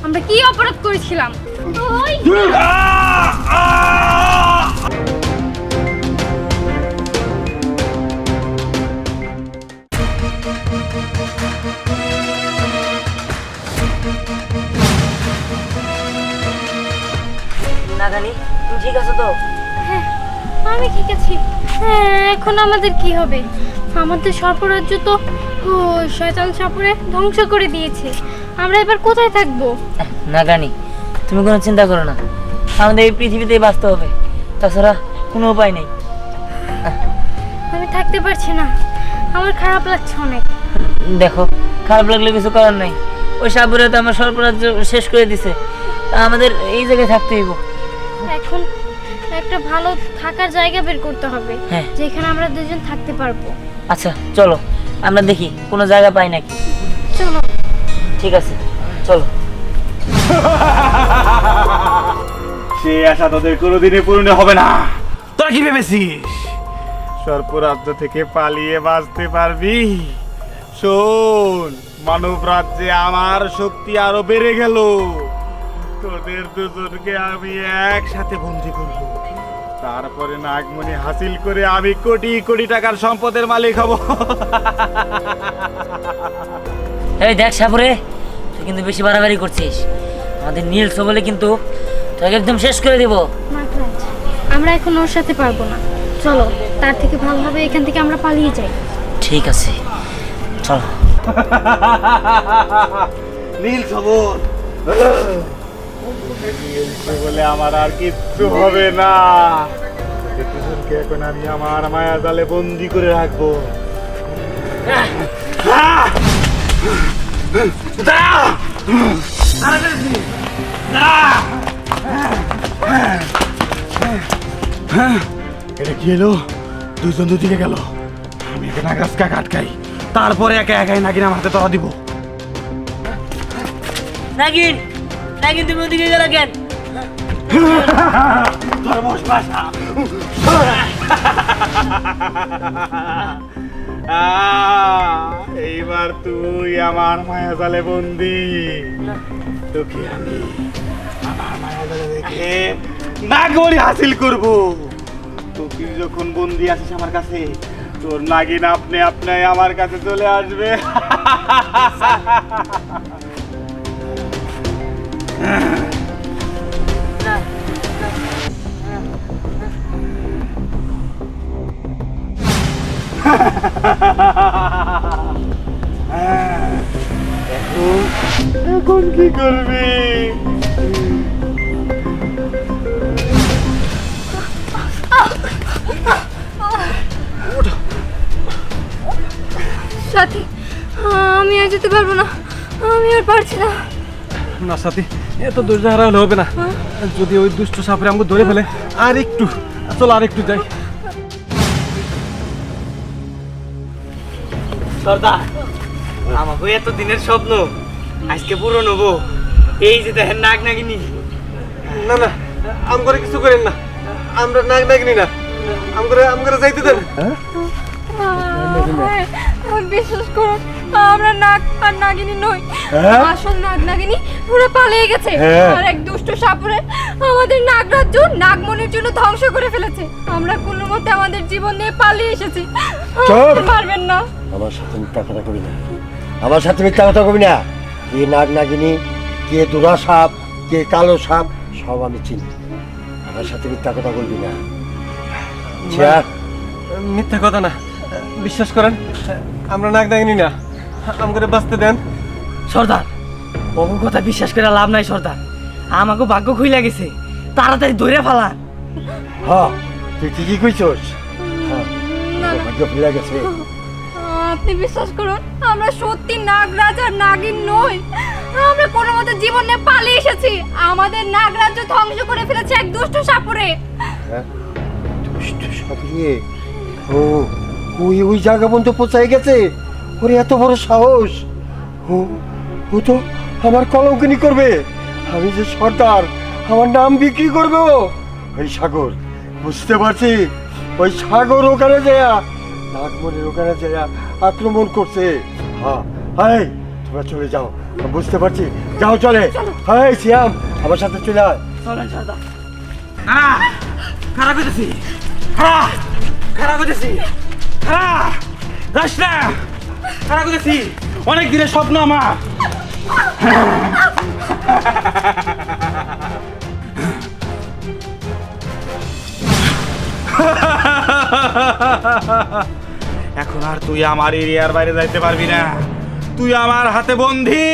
আমরা কি অপরাধ করেছিলাম? ওই নাগানি তুমি ঠিক আছো তো? হ্যাঁ, আমি ঠিক আছি। হ্যাঁ, এখন আমাদের কি হবে? আমাদের সর্পরাজ্য তো শয়তান সাপুরে ধ্বংস করে দিয়েছে। আমরা এবার কোথায় থাকবো? নাগানি তুমি কোনো চিন্তা করো না, আমাদের এই পৃথিবীতেই বাঁচতে হবে, তাছাড়া কোনো উপায় নেই। আমি থাকতে পারছি না, আমার খারাপ লাগছে অনেক। দেখো, খারাপ লাগলে কিছু করার নাই, ওই সাপুরে তো আমার সর্পরাজ্য শেষ করে দিছে, আমাদের এই জায়গায় থাকতে হইব। এখন একটা ভালো থাকার জায়গা বের করতে হবে, হ্যাঁ। যেখানে আমরা দুজন থাকতে পারবো। আচ্ছা চলো আমরা দেখি কোনো জায়গা পাই নাকি। চলো। ঠিক আছে চলো। সে আশা তোদের কোনোদিনই পূর্ণ হবে না। তোরা কি ভেবেছিস সর্পরাজ্য থেকে পালিয়ে বাঁচতে পারবি? শোন, মানব রাজ্যে আমার শক্তি আরো বেড়ে গেল। তোদের দুজনকে আমি একসাথে বন্দি করব, তারপরে নাগমণি হাসিল করে আমি কোটি কোটি টাকার সম্পদের মালিক হব। এই দেখ সাপুরে, তুই কিন্তু বেশি বাড়াবাড়ি করছিস, আমাদের নীল সবলে কিন্তু তোকে একদম শেষ করে দেব। মাকড়াজ, আমরা এখন ওর সাথে পারবো না। চলো, তার থেকে ভালো হবে এখান থেকে আমরা পালিয়ে যাই। ঠিক আছে চলো। নীল সবল বলে আমার আর কিচ্ছু হবে না। দুজনকে এখন আমি আমার মায়া জালে বন্দি করে রাখবো। এটা কি এলো? দুজন দুদিকে গেল, আমি একে নাগাজকা আটকাই, তারপরে একা একাই নাগিন আমার হাতে ধরা দিব। নাগিন, নাগিন তুমি ওদিকে গেলে কেন? এইবার তুই আমার মায়া জালে বন্দি। তোকে আমি আমার মায়া জালে রেখে নাগমণি হাসিল করব। তুই যখন বন্দি আছিস আমার কাছে, তোর নাগিন আপনি আপনি আমার কাছে চলে আসবে। এখন কি করবি? সাথী, আমি আর যেতে পারবো না, আমি আর পারছি না। না সাথী, এত ধৈর্য হারা হলে হবে না। যদি ওই দুষ্ট সাপরে আমাকে ধরে ফেলে, আর একটু চলো, আর একটু যাই। সর্দার, আমাকে এত দিনের স্বপ্ন আজকে পূরণ হবো। এই যে দেখেন নাগ নাগিনী। না না, আমগরে কিছু করেন না, আমরা নাগ নাগিনি না, আমগরে যাইতে দেন। বিশ্বাস করুন, আমরা নাগ আর নাগিনী নই। আসল নাগ নাগিনী ওরা পালিয়ে গেছে, আর এক দুষ্ট সাপুরে আমাদের নাগরাজ্য নাগমণির জন্য ধ্বংস করে ফেলেছে। আমরা কোনো মতে আমাদের জীবন নিয়ে পালিয়ে এসেছি। পারবেন না। আমার সাথে মিথ্যা কথা কবি না, আমার সাথে মিথ্যা কথা কবি না। কে নাগ নাগিনী, কে দুরা সাপ, কে কালো সাপ, সব আমি চিনি। আমার সাথে মিথ্যা কথা বলবি না। মিথ্যা কথা না, বিশ্বাস করেন, আমরা নাগ নাগিনি না, আমগরে বাঁচতে দেন। সর্দার, বহু কথা বিশ্বাস করে লাভ নাই সর্দার, আমাকে ভাগ্য খুইলা গেছে, তাড়াতাড়ি ধরে ফেলা। হ্যাঁ, তুই ঠিকই কইছস। হ্যাঁ, ভাগ্য ফিরে গেছে। আপনি বিশ্বাস করুন, আমরা সত্যি নাগরাজ আর নাগিন নই। আমরা কোনো মতে জীবন নিয়ে পালিয়ে এসেছি। আমাদের নাগরাজ্য ধ্বংস করে ফেলেছে এক দুষ্ট সাপুরে। হ্যাঁ, দুষ্ট সাপুরে? ও, ওই ওই জায়গা পর্যন্ত পৌঁছাই গেছে? ওরে এত বড় সাহস! ও তো আমার কলঙ্কিনী করবে। আমি যে সর্দার, আমার নাম বিক্রি করবে ও। ওই সাগর, বুঝতে পারছি, ওই সাগর ওখানে যায়া নাগমণির ওখানে যায়া আক্রমণ করছে। হ্যাঁ, তোমরা চলে যাও, বুঝতে পারছি যাও চলে। হ্যাঁ শ্যাম, আমার সাথে চলে আয়। চলেন সর্দার। খারাপ হইতেছি, খারাপ হইতেছি, যাস না, খারাপ হইতেছি। অনেক দিনের স্বপ্ন আমার। এখন আর তুই আমার এরিয়ার বাইরে যাইতে পারবি না, তুই আমার হাতে বন্দী।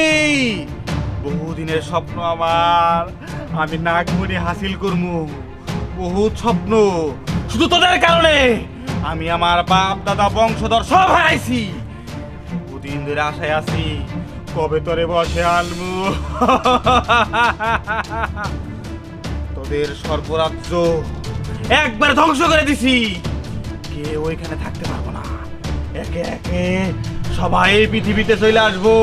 বহুদিনের স্বপ্ন আমার, আমি নাগমণি হাসিল করবো। বহুত স্বপ্ন, শুধু তোদের কারণে আমি আমার বাপ দাদা বংশধর সব হারাইছি। বহুদিন ধরে আশায় আছি কবে তোরে বসে আনবো। তোদের সর্বরাজ্য একবার ধ্বংস করে দিছি, কেউ ওইখানে থাকতে পারবো না। একে একে সবাই পৃথিবীতে চলে আসবো,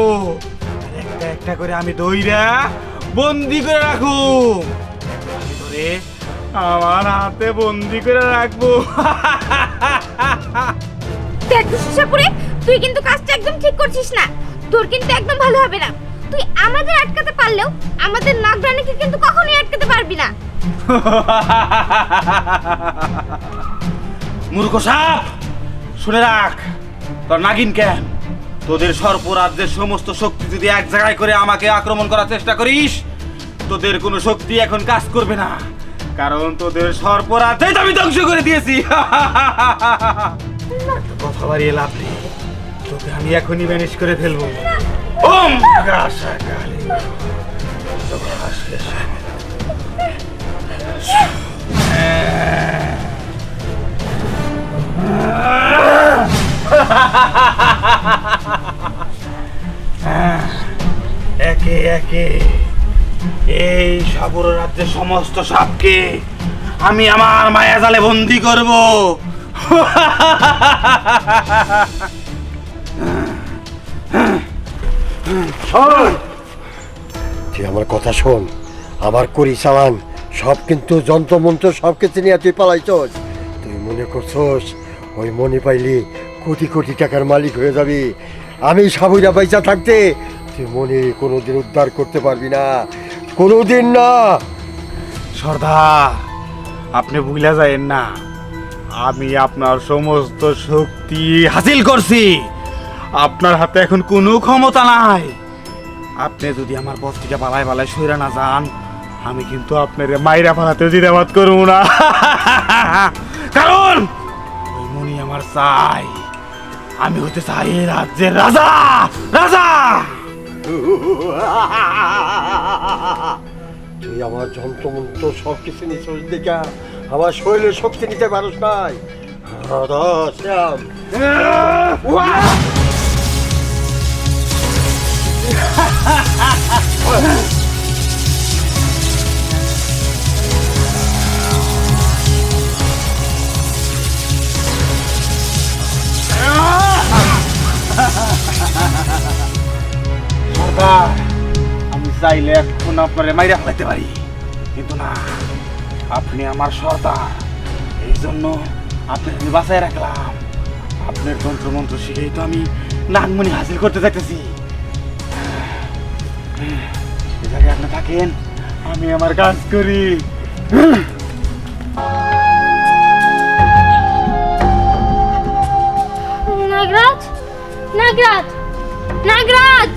আর একটা একটা করে আমি দইরা বন্দি করে রাখবো। আমি তোরে আমার হাতে বন্দি করে রাখবো। দেখ দুষ্টু সাপুরে, তুই কিন্তু কাজটা একদম ঠিক করছিস না। তোর কিন্তু একদম ভালো হবে না। তুই আমাদের আটকাতে পারলেও আমাদের নাগরানীকে কিন্তু কখনোই আটকাতে পারবি না। মূর্খ সাপ, শুনে রাখ, তোর নাগিন কেন? তোদের সর্পরাজ্যের সমস্ত শক্তি যদি এক জায়গায় করে আমাকে আক্রমণ করার চেষ্টা করিস, তোদের কোনো শক্তি এখন কাজ করবে না, কারণ তোদের সর্পরাজ্য আমি ধ্বংস করে দিয়েছি। কথা বাড়িয়ে লাভ নেই, তোকে আমি এখনই ম্যানেজ করে ফেলবো। ওম গাসা কালী একে একে এই সাগর রাজ্যের সমস্ত সাপকে আমি আমার মায়া জালে বন্দি করব। শোন, তুই আমার কথা শোন। আমার করি চালান সব কিন্তু যন্ত্রমন্ত্র সব কিছু নিয়ে তুই পালাইছস। তুই মনে করছস ওই মনে পাইলি কোটি কোটি টাকার মালিক হয়ে যাবি। আমি সাবুরা পয়সা থাকতে তুই মনে কোনোদিন উদ্ধার করতে পারবি না, কোনোদিন না। সর্দার, আপনি ভুলে যায়েন না, আমি আপনার সমস্ত শক্তি হাসিল করছি। আপনার হাতে এখন কোনো ক্ষমতা নাই। আপনি যদি আমার পথ থেকে পালায় পালায় সইরা না যান, আমি কিন্তু আপনার মাইরা পালাতে জিরাবাদ করবো না। কারণ ওই মনি আমার চাই, আমি হতে চাই এই রাজ্যের রাজা। রাজা তুই আমার যন্ত্রমন্ত্র সব কিছু নিছস দেখা আমার শরীরের শক্তি নিতে পারস নাই। রাধা শ্যাম, সর্দার, আমি চাইলে এখন আপনারে মাইরা ফেলাইতে পারি, কিন্তু না, আপনি আমার সর্দার, এই জন্য আপনাকে আমি বাঁচায় রাখলাম। আপনার তন্ত্রমন্ত্র শিখেই তো আমি নাগমণি হাসিল করতে চাইতেছি। এ জায়গায় আপনি থাকেন, আমি আমার কাজ করি। নাগরাজ, নাগরাজ, নাগরাজ!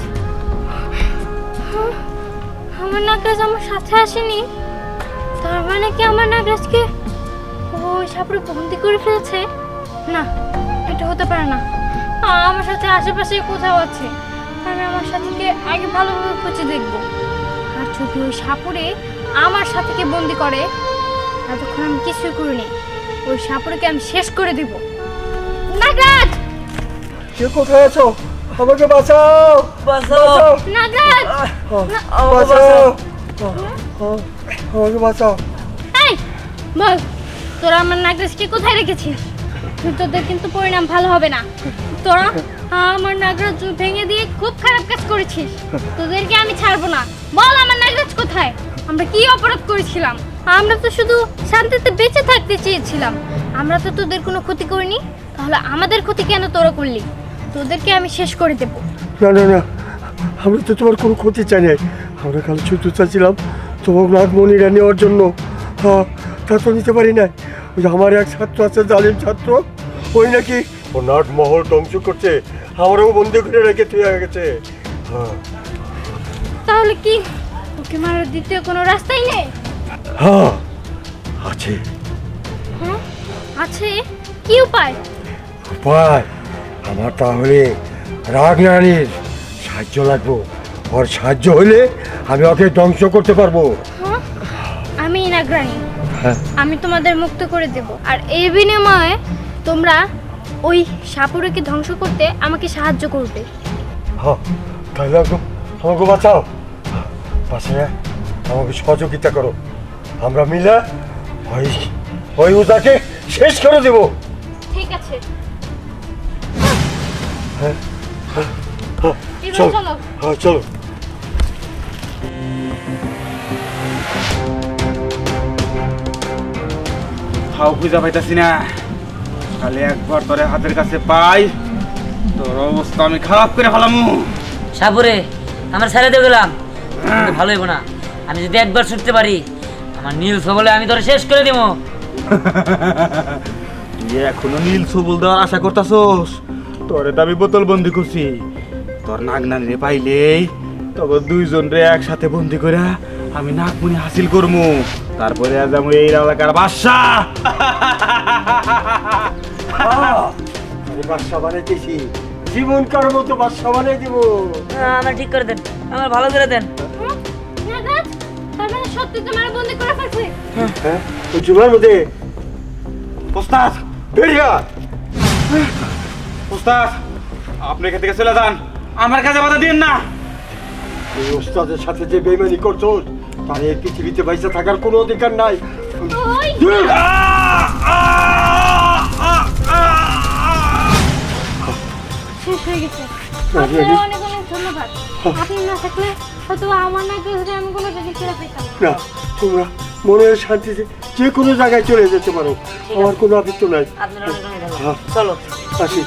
আমার নাগরাজ আমার সাথে আসেনি। তার মানে কি আমার নাগরাজকে ওই সাপুরে বন্দি করে ফেলেছে? না, এটা হতে পারে না। আমার সাথে আশেপাশে কোথাও আছে। আমি আমার সাথীকে আগে ভালোভাবে খুঁজে দেখব। আর যদি ওই সাপুরে আমার সাথীকে বন্দি করে, ততক্ষণ আমি কিছুই করিনি। ওই সাপুরকে আমি শেষ করে দেব। নাগরাজ! কে কোথায় আছো? আমাকে বাঁচাও, বাঁচাও, নাগরাজ! বাঁচাও, আমাকে বাঁচাও। এই বল, তোরা আমার নাগরাজকে কোথায় রেখেছিস? তোদের কিন্তু পরিণাম ভালো হবে না। তোরা আমার নাগরাজ ভেঙে দিয়ে খুব খারাপ কাজ করেছিস। তোদেরকে আমি ছাড়বো না। বল আমার নাগরাজ কোথায়? আমরা কি অপরাধ করেছিলাম? আমরা তো শুধু শান্তিতে বেঁচে থাকতে চেয়েছিলাম। আমরা তো তোদের কোনো ক্ষতি করিনি, তাহলে আমাদের ক্ষতি কেন তোরা করলি? তোদেরকে আমি শেষ করে দেব। না না না, আমরা তো তোমার কোনো ক্ষতি চাই না। আমরা খালি শুধু চাচ্ছিলাম তোমার নাগমণিরা নেওয়ার জন্য। হ্যাঁ, তা তো নিতে পারি নাই। ওই যে আমার এক ছাত্র আছে, জালিম ছাত্র, ওই নাকি ও নাটমহল ধ্বংস করছে, আমারও বন্দি করে রেখে তুই গেছে। হ্যাঁ তাহলে কি ওকে মারার দ্বিতীয় কোনো রাস্তাই নেই? হ্যাঁ আছে হ্যাঁ আছে, কি উপায়? উপায়। আমার তাহলে রাগরানীর সাহায্য লাগবো। ওর সাহায্য হলে আমি ওকে ধ্বংস করতে পারবো। হ্যাঁ, আমি নাগরানী, হ্যাঁ আমি তোমাদের মুক্ত করে দেব। আর এই বিনিময়ে তোমরা ওই সাপুরেকে ধ্বংস করতে আমাকে সাহায্য করবে। হ্যাঁ, তাহলে আমাকে বাঁচাও, বাঁচিয়ে আমাকে সহযোগিতা করো। আমরা মিলে ওই ওই উদাকে শেষ করে দেব। ঠিক আছে, হ্যাঁ এবার চলো, চলো। হ্যাঁ চলো। হাও খুঁজা পাইতাছি না, খালি একবার তোরে হাতের কাছে পাই তোর অবস্থা আমি খারাপ করে ফেলামু। সাপুরে আমার ছেড়ে দিয়ে গেলাম, কিন্তু ভালো হইব না। আমি যদি একবার ছুটতে পারি, আমার নীল সবলে আমি তোরে শেষ করে দেবো। তুই এখনো নীল সবুল দেওয়ার আশা করতাছস? তোরে তো আমি বোতল বন্দি করছি। তোর নাগনানি পাইলেই তবে দুইজন রে একসাথে বন্দি করে আমি নাগমণি হাসিল করমু। তারপরে আজ আমি এই এলাকার বাদশা। আমি বাদশা বানাইতেছি, জীবন কার মতো বাদশা বানাই দিব। আমার ঠিক করে দেন, আমার ভালো করে দেন। নাগরাজ, তার মানে সত্যি তোমার বন্দি করে ফেলছে? হ্যাঁ, ওই চুলার মধ্যে ওস্তাদ, বেরিয়া। ওস্তাদ, আপনি এখান থেকে চলে যান, আমার কাছে বাধা দিন না। এই ওস্তাদের সাথে যে বেইমানি করছো, তার এই পৃথিবীতে বাইসে থাকার কোনো অধিকার নাই। ওই শেষ হয়ে গেছে। আপনাকে অনেক অনেক ধন্যবাদ। আপনি না থাকলে হয়তো আমার নাগরাজকে আমি কোনো জায়গায় ফিরে পেতাম না। না, তোমরা মনের শান্তিতে যে কোনো জায়গায় চলে যেতে পারো, আমার কোনো আপত্তি নাই। আপনার অনেক অনেক ধন্যবাদ। হ্যাঁ। চলো। আসি।